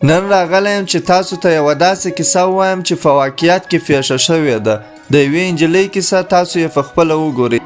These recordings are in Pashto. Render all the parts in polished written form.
نن راغلی یم چې تاسو ته یوه داسې کیسه ووایم چې په واقعیت کې پیښه شوې ده. د یوې نجلۍ کیسه تاسو یې په خپله وګورئ.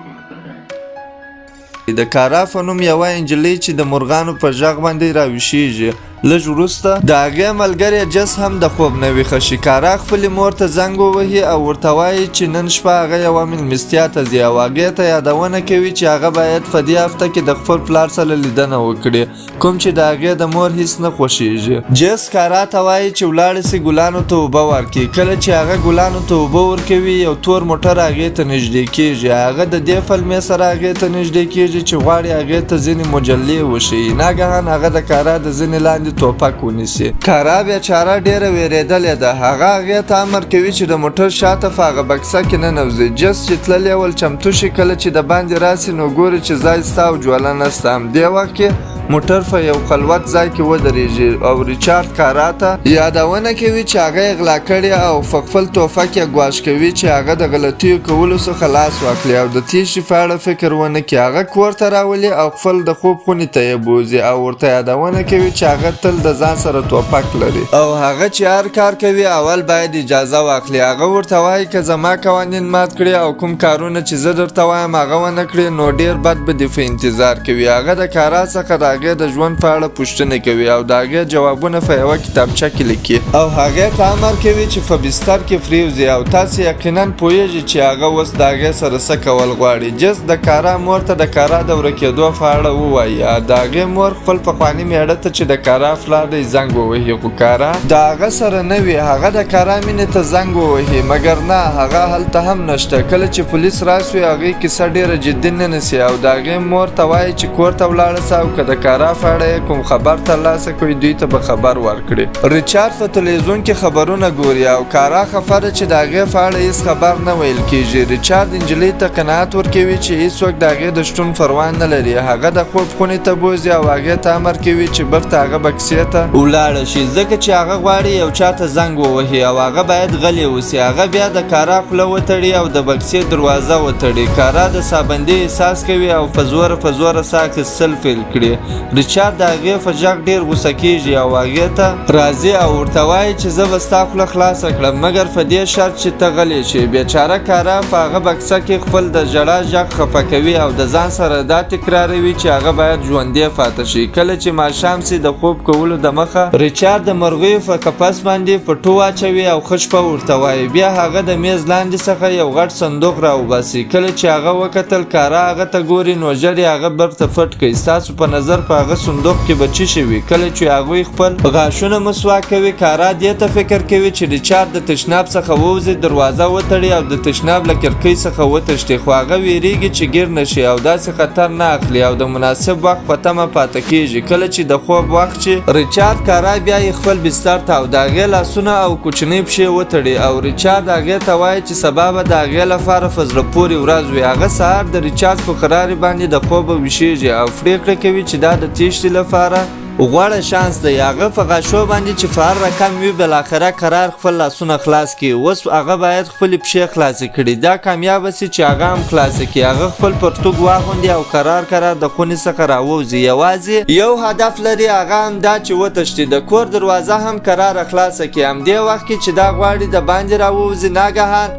د کارا په نوم یوه نجلۍ چې د مرغانو په غږ باندې راویښیږي. لږ وروسته د هغې ملګری جس هم د خوب نه ویښه شي. کارا خپلې مور ته زنګ ووهي او ورته وایي چې نن شپه هغه یوه مېلمستیا ته ځي او هغې ته یادونه کوي چې هغه باید په دې هفته کې د خپل پلار سره لیدنه وکړي، کوم چې د هغې د مور هیڅ نه خوښیږي. جس کارا ته وایي چې ولاړه سي ګلانو ته اوبه ورکړي. کله چې هغه ګلانو ته اوبه ورکوي یو تور موټر هغې ته نږدې کېږي. هغه د دې پلمې سره هغې ته نږدې کېږي چې غواړي هغې ته ځینې مجلې وښیي. ناګهان هغه د کارا د ځینې لاندې توپک ونیسي. کارا بیچاره ډیره ویرېدلې ده. هغه هغې ته امر کوي چې د موټر شاته په هغه بکسه کې ننوځي. جس چې تللی ول چمتو شي، کله چې د باندې راسي نو ګوري چې ځای ستا او جوله نسته. همدې وخت کې موټر په یو خلوت ځای کې ودرېږي او ریچارډ کارا ته یادونه کوي چې هغه یې غلا کړې او په خپل توفک یې ګواښ کوي چې هغه د غلطیو کولو څخه لاس واخلي او د تېښتې په اړه فکر ونه کړي. هغه کور ته راولي او خپل د خوب خونې ته یې بوځي او ورته یادونه کوي چې هغه تل د ځان سره توپک لري او هغه چې هر کار کوي اول باید اجازه واخلي. هغه ورته وایي که زما قوانین مات کړي او کوم کارونه چې زه درته وایم هغه ونه کړې نو ډېر بد به دې په انتظار کوي. هغه د کارا څخه د هغې د ژوند په اړه پوښتنې کوي او د هغې جوابونه په یوه کتابچه کې لیکي او هغې ته امر کوي چې په بستر کې پرېوځي او تاسې یقینا پوهیږي چې هغه اوس د هغې سره څه کول غواړي. جس د کارا مور ته د کارا د ورکېدو په اړه ووایي. د هغې مور خپل پخواني میړه ته چې د کارا پلار دی زنګ ووهي، خو کارا د هغه سره نه وي. هغه د کارا مینې ته زنګ ووهي مګر نه، هغه هلته هم نشته. کله چې پولیس راسي هغې کیسه ډېره جدي نه نیسي او د هغې مور ته وایي چې کور ته ولاړه سه او که د کارا په اړه کوم خبر ترلاسه کړي دوی ته به خبر ورکړي. ریچارډ په تلویزیون کې خبرونه ګوري او کارا خفه ده چې د هغې په اړه هېڅ خبر نه ویل کېږي. ریچارډ نجلۍ ته قناعت ورکوي چې هېڅوک د هغې د شتون پروا نه لري. هغه د خوب خونې ته بوځي او هغې ته امر کوي چې بیرته هغه بکسې ته ولاړه شي ځکه چې هغه غواړي یو چا ته زنګ ووهي او هغه باید غلی اوسي. هغه بیا د کارا خوله وتړي او د بکسې دروازه وتړي. کارا د سابندۍ احساس کوي او په زوره ساه اخیستل پیل کړي. ریچارډ د هغې په غږ ډېر غوسه کېږي او هغې ته راځي او ورته وایي چې زه به ستا خوله خلاصه کړم مګر په دې شرط چې ته غلی شي. بیچاره کارا په هغه بکسه کې خپل د ژړا غږ خفه کوي او د ځان سره دا تکراروي چې هغه باید ژوندی پاتې شي. کله چې ماښام سي د خوب کولو د مخه ریچارډ د مرغیو په قفس باندې پټو واچوي او ښه شپه ورته وایي. بیا هغه د میز لاندې څخه یو غټ صندوق راوباسي. کله چې هغه وکتل کارا هغه ته ګوري نو ژر یې هغه بیرته پټ کړي. ستاسو په نظر په هغه صندوق کې به څه شوي؟ کله چې هغوی خپل غاښونه مسواک کوي کارا دې ته فکر کوي چې ریچارډ د تشناب څخه ووځي، دروازه وتړي او د تشناب له کړکۍ څخه وتښتي، خو هغه ویریږي چې ګیر نشي او داسې خطر نه اخلي او د مناسب وخت په تمه پاتې کېږي. کله چې د خوب وخت چې ریچارډ کارا بیا یې خپل بستر ته او د هغې لاسونه او کوچنۍ پښې وتړي او ریچارډ هغې ته وایي چې سبا به د هغې لپاره په زړه پورې ورځ وي. هغه سهار د ریچارډ په قرارې باندې د خوبه ویښیږي او پرېکړه کوي چې دا د تېښتې لپاره غوره شانس دی. هغه په غاښو باندې چې په هر رقم وي بالاخره قرار خپل لاسونه خلاص کړي. اوس هغه باید خپلې پښې خلاصې کړي. دا کامیابه سي چې هغه هم خلاصې کړي. هغه خپل پرتوګ واغوندي او قرار د خونې څخه راووځي. یوازې یو هدف لري، هغه هم دا چې وتښتي. د کور دروازه هم قراره خلاصه کړي. همدې وخت کې چې دا غواړي د باندې راووځي ناګهان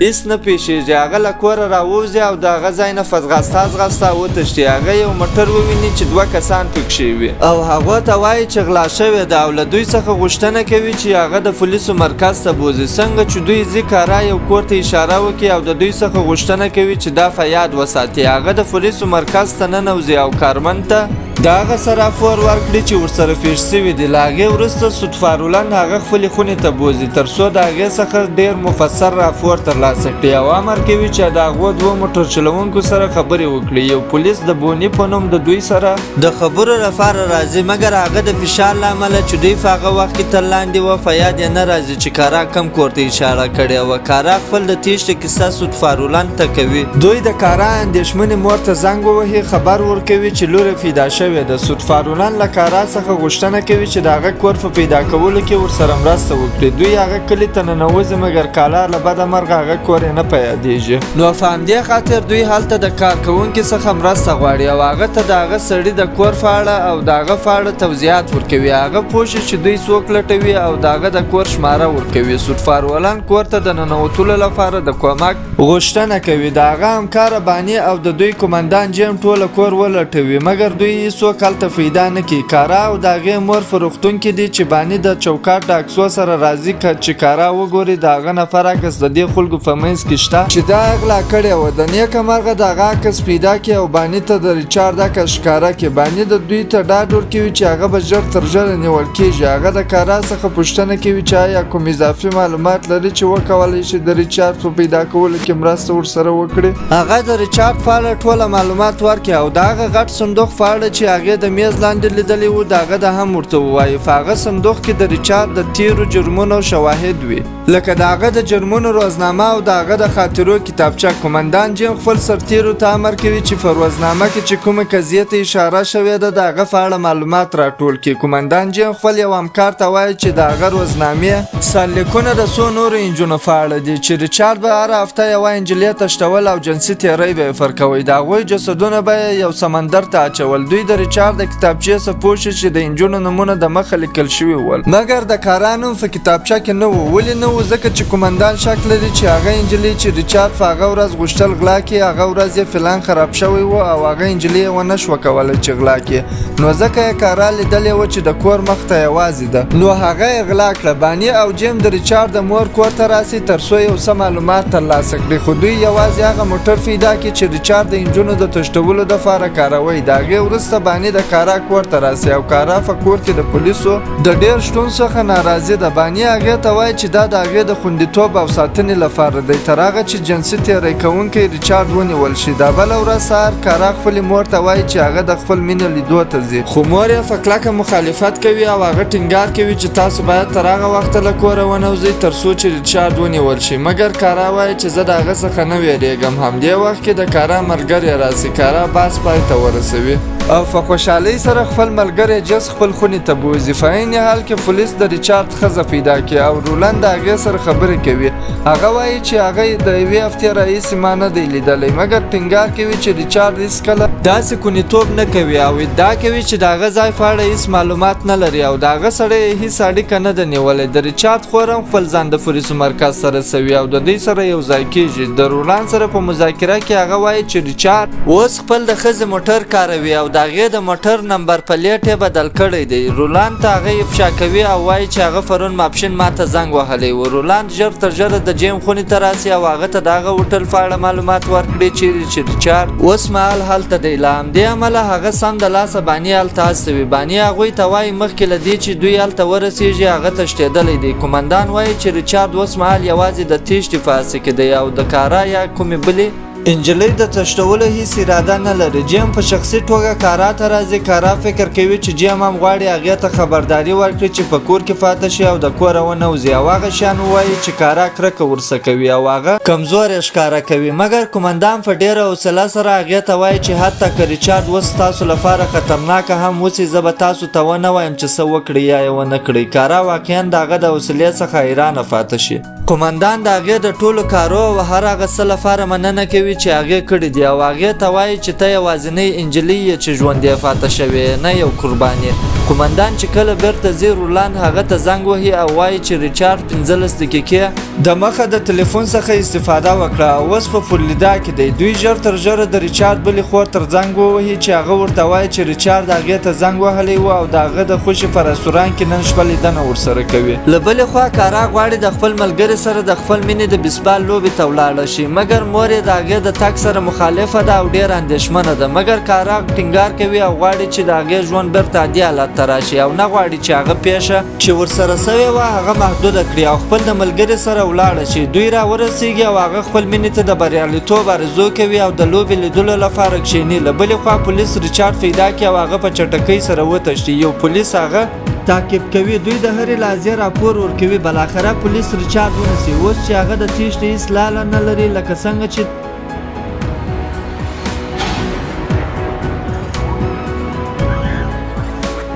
هېڅ نه پیښیږي. هغه له کوره راووځي او د هغه ځای نه په ځغاسته وتښتي. هغه یو موټر وویني چې 2 کسان پکښې وي او هغه ته وایي چې غلا شوې ده او له دوی څخه غوښتنه کوي چې هغه د پولیسو مرکز ته بوځي. څنګه چې دوی ځي کارا یو کور ته اشاره وکړي او د دوی څخه غوښتنه کوي چې دا په یاد وساتي. هغه د پولیسو مرکز ته ننوځي او کارمند ته د هغه سره راپور ورکړي چې ورسره پیښ شوي دي. له هغې وروسته صدفارولن هغه خپلې خونې ته بوځي تر څو د هغې څخه ډېر مفصل راپور ترلاسه کړي او امر کوي چې د هغو 2 موټر چلوونکو سره خبرې وکړي. یو پولیس د بونی په نوم د دوی سره د خبرو لپاره راځي مګر هغه د فشار له امله چې دوی په هغه وخت کې تر لاندې وه په یاد یې نه راځي چې کارا کم کور ته اشاره کړې وه. کارا خپل د تېښتې کیسه صدفارولن ته کوي. دوی د کارا اندېښمنې مور ته زنګ ووهي، خبر ورکوي چې لور یې پیدا شوې ده. سودفارولان له کارا څخه غوښتنه کوي چې د هغه کور په پیدا کولو کې ورسره مرسته وکړي. دوی هغه کلي ته ننوځي مګر کالا له بده مرغه هغه کور یې نه په یادېږي. نو په همدې خاطر دوی هلته د کارکوونکي څخه مرسته غواړي او هغه ته د هغه سړي د کور په اړه او د هغه په اړه توضیحات ورکوي. هغه پوه شي چې دوی څوک لټوي او د هغه د کور شماره ورکوي. سودفارولان کور ته د ننوتلو لپاره د کومک غوښتنه کوي. د هغه همکاره باني او د دوی قومندان جیم ټوله کور ولټوي مګر دوی هیڅوک هلته پیدا نه کوي. کارا او د هغې مور په روغتون کې دي چې باني د چوکاټ د عکسو سره راځي چې کارا وګوري د هغه نفر عکس د دې خلکو په منځ کې شته چې دا اغلا کړې وه. د نیکه مرغه د هغه عکس پیدا کړي او باني ته د ریچارډ عکس ښکاره کړي. باني د دوی ته ډاډ ورکوي چې هغه به ژر تر ژره نیول کېږي. هغه د کارا څخه پوښتنه کوي چې آیا کوم اضافي معلومات لري چې وکولی شي د ریچارډ په پیدا کولو کې مرسته ورسره وکړي. هغه د ریچارډ په اړه ټوله معلومات ورکړي او د هغه غټ صندوق په اړه چې هغې د میز لاندې لیدلی و د هغه د هم ورته ووایي. په هغه صندوق کې د ریچارډ د تیرو جرمونو شواهد وي لکه د هغه د جرمونو روزنامه او د هغه د خاطرو کتابچه. قومندان جیم خپل سرتیرو ته امر کوي چې په روزنامه کې چې کومه قضیې ته اشاره شوې ده د هغه په اړه معلومات راټول کړي. قومندان جیم خپل یو همکار ته وایي چې د هغه روزنامې سرلیکونه د څو نورو انجونو په اړه دي چې ریچارډ به هره هفته یوه انجلۍ تشتول او جنسي تیری به یې فرکوي. د هغوی جسدونه به یې یو سمندر ته اچول. دوی د ریچارډ د کتابچې څخه پوه شي چې د انجونو نومونه د مخه لیکل شوي ول مګر د کارا نوم په کتابچه کې نه و. ولې نه و؟ ځکه چې قومندان شک لري چې هغه انجلۍ چې ریچارډ په هغه ورځ غوښتل غلا کړي هغه ورځ یې پلان خراب شوی و او هغه انجلۍ یې ونه شوه کولی چې غلا کړي. نو ځکه یې کارا لیدلې وه چې د کور مخ ته یوازې ده. نو هغه یې غلا کړه. باني او جیم د ریچارډ د مور کور ته راسي تر څو یو څه معلومات ترلاسه کړي خو دوی یوازې هغه موټر پیدا کړي چې ریچارډ د انجونو د تشتولو دپاره کاروي. د هغې وروسته باني د کارا کور ته راسي او کارا په کور کې د پولیسو د ډېر شتون څخه ناراضي ده. باني هغې ته وایي چې دا د هغې د خوندیتوب او ساتنې لپاره دی تر هغه چې جنسي تیری کوونکی ریچارډ ونیول شي. دا بله ورځ سهار کارا خپلې مور ته وایي چې هغه د خپل مینې لیدو ته ځي خو مور یې په کلکه مخالفت کوي او هغه ټینګار کوي چې تاسو باید تر هغه وخته له کوره ونوځئ تر څو چې ریچارډ ونیول شي. مګر کارا وایي چې زه د هغه څخه نه ویرېږم. همدې وخت کې د کارا ملګری راسي. کارا بحث پای ته ورسوي او په خوشحالۍ سره خپل ملګری جس خپل خونې ته بوځي. په عین حال کې پولیس د ریچارډ ښځه پیدا کړي او رولند د هغې سره خبرې کوي. هغه وایي چې هغه د یوې هفتې راهیسې ما نه دی لیدلی مګر ټینګار کوي چې ریچارډ هېڅکله داسې کونیتوب نه کوي او ادعا کوي چې د هغه ځای په اړه هېڅ معلومات نه لري او د هغه سره یې هېڅ اړیکه نه ده نیولی. د ریچارډ خور هم خپل ځان د پولیسو مرکز سره سوي او د دوی سره یو ځای کېږي. د رولند سره په مذاکره کې هغه وایي چې ریچارډ اوس خپل د ښځې موټر کاروي او د هغې د موټر نمبر پلیټ یې بدل کړی دی. رولند ته هغه افشا کوي او وایي چې هغه پرون ماپښین ما ته زنګ وهلی و. رولند ژر تر ژره د جیم خونې ته راسي او هغه ته د هغه هوټل په اړه معلومات ورکړي چې ریچارډ اوس مهال هلته دی. له همدې امله هغه سم د لاسه باني هلته هستوي. باني هغوی ته وایي مخکې له دې چې دوی هلته ورسېږي هغه تښتېدلی دی. قومندان وایي چې ریچارډ اوس مهال یوازې د تیښتې په هڅه کې دی او د کارا یا کومې بلې انجلۍ د تښتولو هیڅ اراده نه لري. جیم په شخصي توګه کارا ته راځي. کارا فکر کوي چې جیم هم غواړي هغې ته خبرداری ورکړي چې په کور کې پاته شي او د کوره ونوځي او هغه شیان ووایي چې کارا کرکه ورسه کوي او هغه کمزوری ښکاره کوي. مګر قومندان په ډېره حوصله سره هغې ته وایي چې حتی که ریچارډ اوس تاسو لپاره خطرناکه هم اوسي زه به تاسو ته ونه وایم چې څه وکړئ یا یې ونه کړئ. کارا واقعا د هغه د حوصلې څخه حیرانه پاته شي. قومندان د هغې د ټولو کارو او هر هغه څه لپاره مننه کوي چې هغې کړي دي او هغې ته وایي چې ته یوازینۍ انجلۍ یې چې ژوندی پاته شوې نه یو قربان یې. قومندان چې کله بیرته ځي رولند هغه ته زنګ وهي او وایي چې ریچارډ 15 دقیقې د مخه د تلیفون څخه استفاده وکړه او اوس په فلوریدا کې دی. دوی ژر تر ژره د ریچارډ بلې خور تر زنګ ووهي چې هغه ورته وایي چې ریچارډ هغې ته زنګ وهلی و او د هغه د خوښې په رستورانت کې نن شپه لیدنه ورسره کوي. له بلې خوا کارا غواړي د خپل ملګري سره د خپل مینې د بیسبال لوبې ته ولاړه شي مګر مور یې د هغې د تګ سره مخالفه ده او ډېره اندېښمنه ده. مګر کارا ټینګار کوي او غواړي چې د هغې ژوند بیرته عادي حالت ته راشي او نه غواړي چې هغه پیښه چې ورسره سوې وه هغه محدوده کړي او خپل د ملګري سره ولاړه شي. دوی را ورسېږي او هغه خپل مینې ته د بریالیتوب آرزو کوي او د لوبې لیدلو لپاره کښېني. له بلې خوا پولیس ریچارډ پیدا کړي او هغه په چټکۍ سره وتښتي. یو پولیس هغه تعقیب کوي. دوی د هرې لحظې راپور ورکوي. بالاخره پولیس ریچارډ ونیسي. اوس چې هغه د تیښتې هېڅ لاره نه لري لکه څنګه چې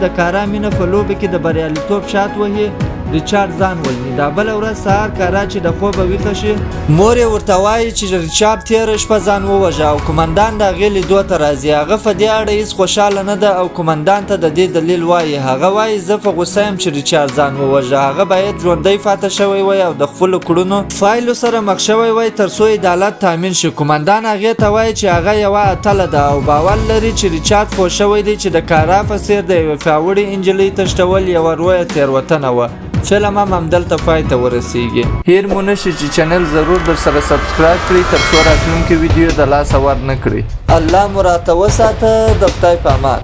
د کارا مینه په لوبه کې د بریالیتوب شات وهي ریچارډ ځان ولني. دا بل ورځ سهار کارا چې د خوبه ویښه شي مور یې ورته وایي چې ریچارډ تېره شپه ځان ووژه او قومندان د هغې لیدو ته راځي. هغه په دې اړه هېڅ خوشحاله نه ده او قومندان ته د دې دلیل وایي. هغه وایي زه په غوسه یم چې ریچارډ ځان ووژه. هغه باید ژوندی پاته شوی وای او د خپلو کړنو فایلو سره مخ شوی وای تر څو عدالت تامین شي. قومندان هغې ته وایي چې هغه یوه اتله ده او باور لري چې ریچارډ پوه شوی دی چې د کارا په څېر د یوې پیاوړې نجلۍ تښتول یوه لویه تېروتنه وه. فلم هم همدلته پای ته ورسیږي. هیر مو نشي چې چینل ضرور در سره سبسکرایب کړئ تر څو راتلونکي ویډیو د لاسه ور نه کړي. الله مو راته وساته. د خدای په امان.